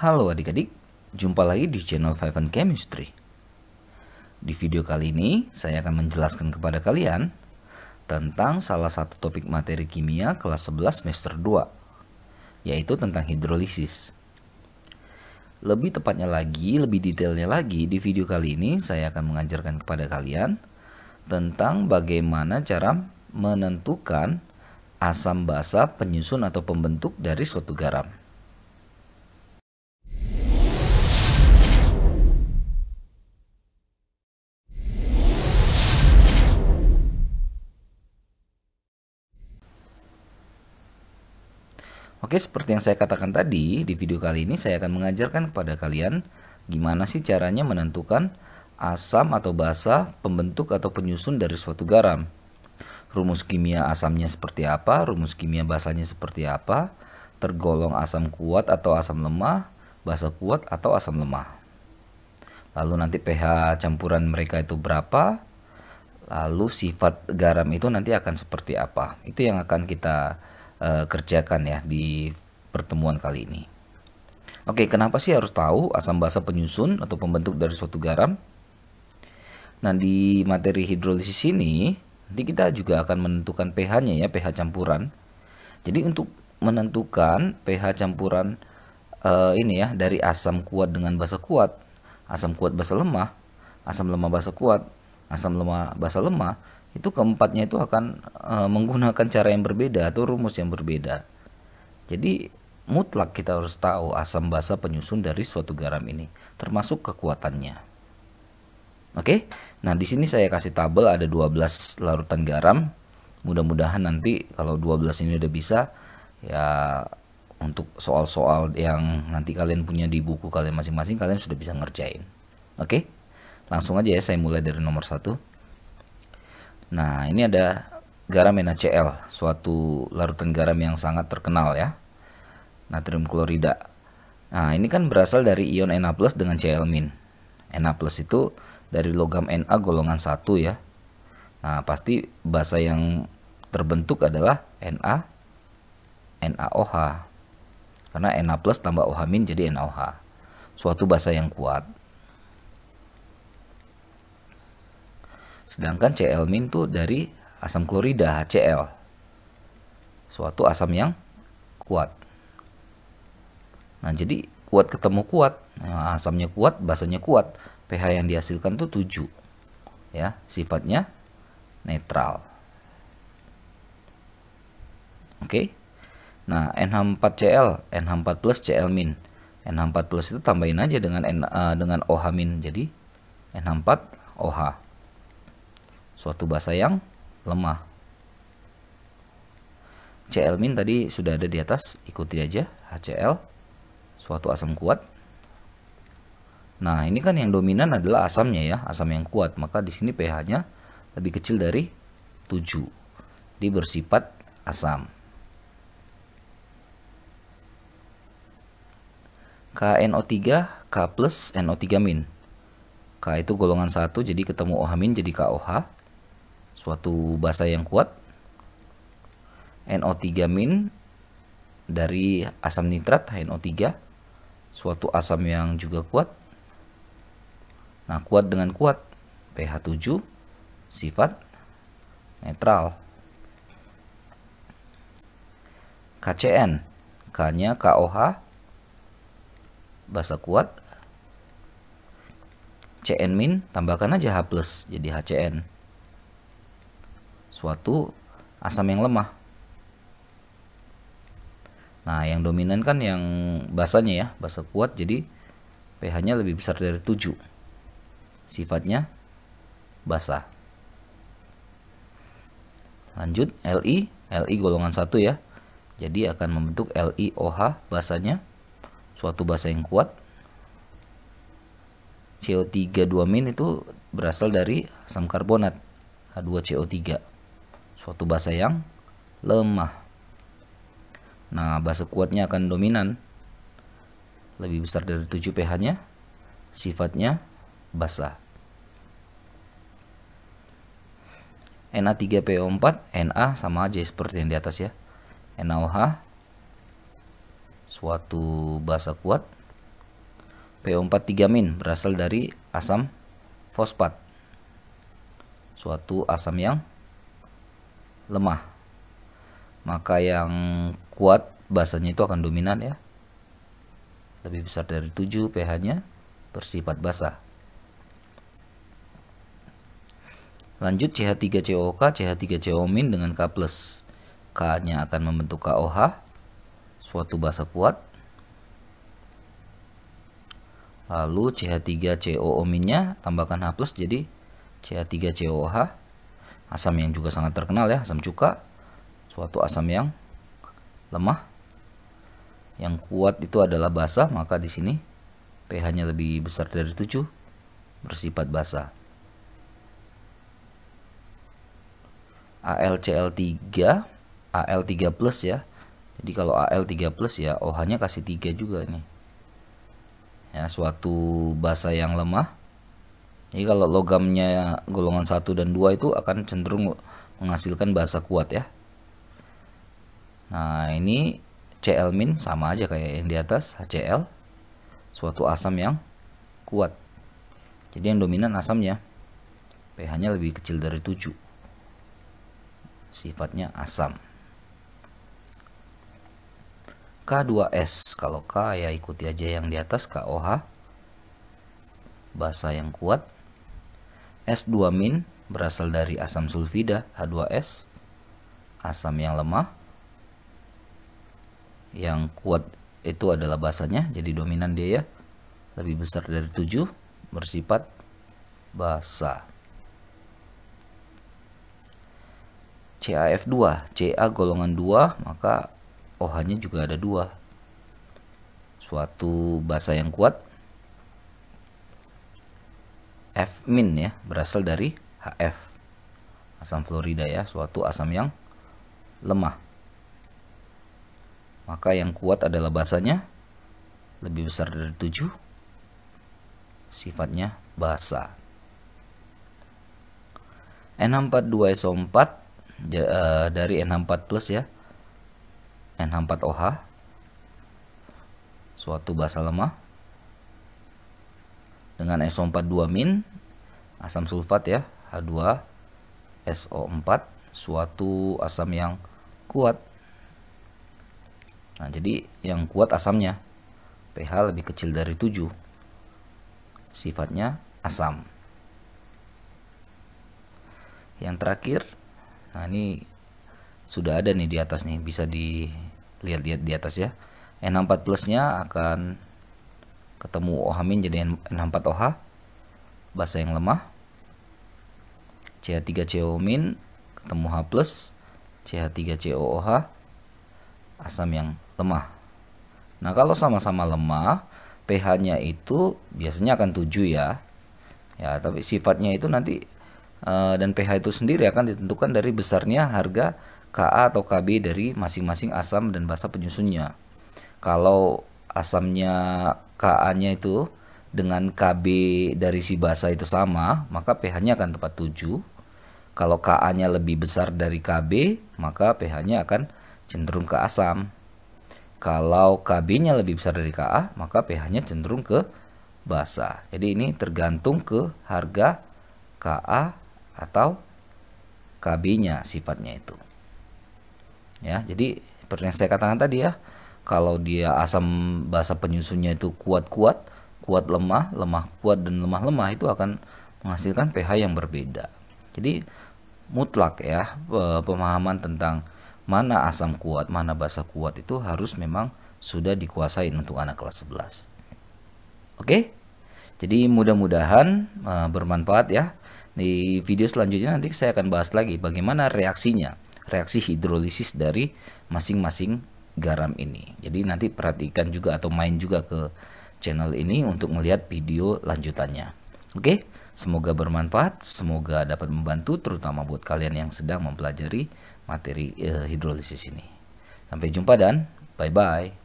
Halo adik-adik, jumpa lagi di channel Five and Chemistry. Di video kali ini, saya akan menjelaskan kepada kalian tentang salah satu topik materi kimia kelas 11 semester 2, yaitu tentang hidrolisis. Lebih tepatnya lagi, lebih detailnya lagi, di video kali ini saya akan mengajarkan kepada kalian tentang bagaimana cara menentukan asam basa penyusun atau pembentuk dari suatu garam. Oke, seperti yang saya katakan tadi, di video kali ini saya akan mengajarkan kepada kalian gimana sih caranya menentukan asam atau basa pembentuk atau penyusun dari suatu garam. Rumus kimia asamnya seperti apa, rumus kimia basanya seperti apa, tergolong asam kuat atau asam lemah, basa kuat atau asam lemah. Lalu nanti pH campuran mereka itu berapa, lalu sifat garam itu nanti akan seperti apa. Itu yang akan kita kerjakan ya di pertemuan kali ini. Oke, kenapa sih harus tahu asam basa penyusun atau pembentuk dari suatu garam? Nah, di materi hidrolisis ini nanti kita juga akan menentukan pH-nya ya, pH campuran. Jadi untuk menentukan pH campuran ini ya, dari asam kuat dengan basa kuat, asam kuat basa lemah, asam lemah basa kuat, asam lemah basa lemah, itu keempatnya itu akan menggunakan cara yang berbeda atau rumus yang berbeda. Jadi mutlak kita harus tahu asam basa penyusun dari suatu garam ini, termasuk kekuatannya. Oke, nah di sini saya kasih tabel ada 12 larutan garam. Mudah-mudahan nanti kalau 12 ini udah bisa ya, untuk soal-soal yang nanti kalian punya di buku kalian masing-masing, kalian sudah bisa ngerjain. Oke, langsung aja ya, saya mulai dari nomor 1. Nah, ini ada garam NaCl, suatu larutan garam yang sangat terkenal ya, natrium klorida. Nah, ini kan berasal dari ion Na+ dengan Cl-. Na+ itu dari logam Na golongan 1 ya. Nah, pasti basa yang terbentuk adalah NaOH. Karena Na+ tambah OH- jadi NaOH. Suatu basa yang kuat. Sedangkan Cl- itu dari asam klorida HCl, suatu asam yang kuat. Nah, jadi kuat ketemu kuat, nah, asamnya kuat, basanya kuat, pH yang dihasilkan tuh 7 ya, sifatnya netral. Oke. Nah, NH4Cl, NH4 plus Cl-. NH4 plus itu tambahin aja dengan OH-, jadi NH4OH. Suatu basa yang lemah. Cl- tadi sudah ada di atas, ikuti aja HCl, suatu asam kuat. Nah, ini kan yang dominan adalah asamnya ya, asam yang kuat, maka di sini pH-nya lebih kecil dari 7. Dia bersifat asam. KNO3, K plus NO3-. K itu golongan 1, jadi ketemu OH- jadi KOH. Suatu basa yang kuat. NO3- dari asam nitrat HNO3, suatu asam yang juga kuat. Nah, kuat dengan kuat, pH 7, sifat netral. KCN, K-nya KOH, basa kuat. Cn-, tambahkan aja H+, jadi HCN. Suatu asam yang lemah. Nah, yang dominan kan yang basanya ya, basa kuat, jadi pH-nya lebih besar dari 7. Sifatnya basa. Lanjut, Li golongan 1 ya. Jadi akan membentuk LiOH basanya, suatu basa yang kuat. CO3 2- itu berasal dari asam karbonat, H2CO3. Suatu basa yang lemah. Nah, basa kuatnya akan dominan, lebih besar dari 7 pH-nya, sifatnya basa. Na3PO4, Na sama aja seperti yang di atas ya. NaOH, suatu basa kuat. PO4 3- berasal dari asam fosfat, suatu asam yang lemah. Maka yang kuat basanya itu akan dominan ya. Lebih besar dari 7, pH-nya bersifat basa. Lanjut CH3COOK, CH3CO- dengan K+. K-nya akan membentuk KOH, suatu basa kuat. Lalu CH3COO-nya tambahkan H+, jadi CH3COOH, asam yang juga sangat terkenal ya, asam cuka, suatu asam yang lemah. Yang kuat itu adalah basa, maka di sini pH-nya lebih besar dari 7, bersifat basa. AlCl3, Al3+ ya. Jadi kalau Al3+ ya OH-nya kasih 3 juga nih. Ya, suatu basa yang lemah. Jadi kalau logamnya golongan 1 dan 2 itu akan cenderung menghasilkan basa kuat ya. Nah, ini Cl- sama aja kayak yang di atas, HCl, suatu asam yang kuat. Jadi yang dominan asamnya, pH-nya lebih kecil dari 7. Sifatnya asam. K2S, kalau K ya ikuti aja yang di atas, KOH, basa yang kuat. S2- berasal dari asam sulfida, H2S, asam yang lemah. Yang kuat itu adalah basanya, jadi dominan dia ya, lebih besar dari 7, bersifat basa. CaF2, Ca golongan 2, maka OH-nya juga ada 2. Suatu basa yang kuat. F- ya, berasal dari HF, asam fluorida ya, suatu asam yang lemah. Maka yang kuat adalah basanya, lebih besar dari 7, sifatnya basa. NH42SO4 dari NH4+ ya, NH4OH, suatu basa lemah. Dengan SO4 2-, asam sulfat ya, H2SO4, suatu asam yang kuat. Nah, jadi yang kuat asamnya, pH lebih kecil dari 7, sifatnya asam. Yang terakhir, nah ini sudah ada nih di atas nih, bisa dilihat-lihat di atas ya. NH4+ nya akan ketemu OH- jadi NH4OH, basa yang lemah. CH3CO- ketemu H+, CH3COOH, asam yang lemah. Nah, kalau sama-sama lemah, pH-nya itu biasanya akan 7 ya. Ya, tapi sifatnya itu nanti dan pH itu sendiri akan ditentukan dari besarnya harga Ka atau Kb dari masing-masing asam dan basa penyusunnya. Kalau asamnya Ka-nya itu dengan Kb dari si basa itu sama, maka pH-nya akan tepat 7. Kalau Ka-nya lebih besar dari Kb, maka pH-nya akan cenderung ke asam. Kalau Kb-nya lebih besar dari Ka, maka pH-nya cenderung ke basa. Jadi ini tergantung ke harga Ka atau Kb-nya sifatnya itu. Ya, jadi seperti yang saya katakan tadi ya, kalau dia asam basa penyusunnya itu kuat-kuat, kuat lemah, lemah kuat, dan lemah lemah, itu akan menghasilkan pH yang berbeda. Jadi mutlak ya, pemahaman tentang mana asam kuat, mana basa kuat itu harus memang sudah dikuasai untuk anak kelas 11. Oke? Jadi mudah-mudahan bermanfaat ya. Di video selanjutnya nanti saya akan bahas lagi bagaimana reaksinya, reaksi hidrolisis dari masing-masing garam ini. Jadi nanti perhatikan juga atau main juga ke channel ini untuk melihat video lanjutannya. Oke, semoga bermanfaat, semoga dapat membantu terutama buat kalian yang sedang mempelajari materi hidrolisis ini. Sampai jumpa dan bye-bye.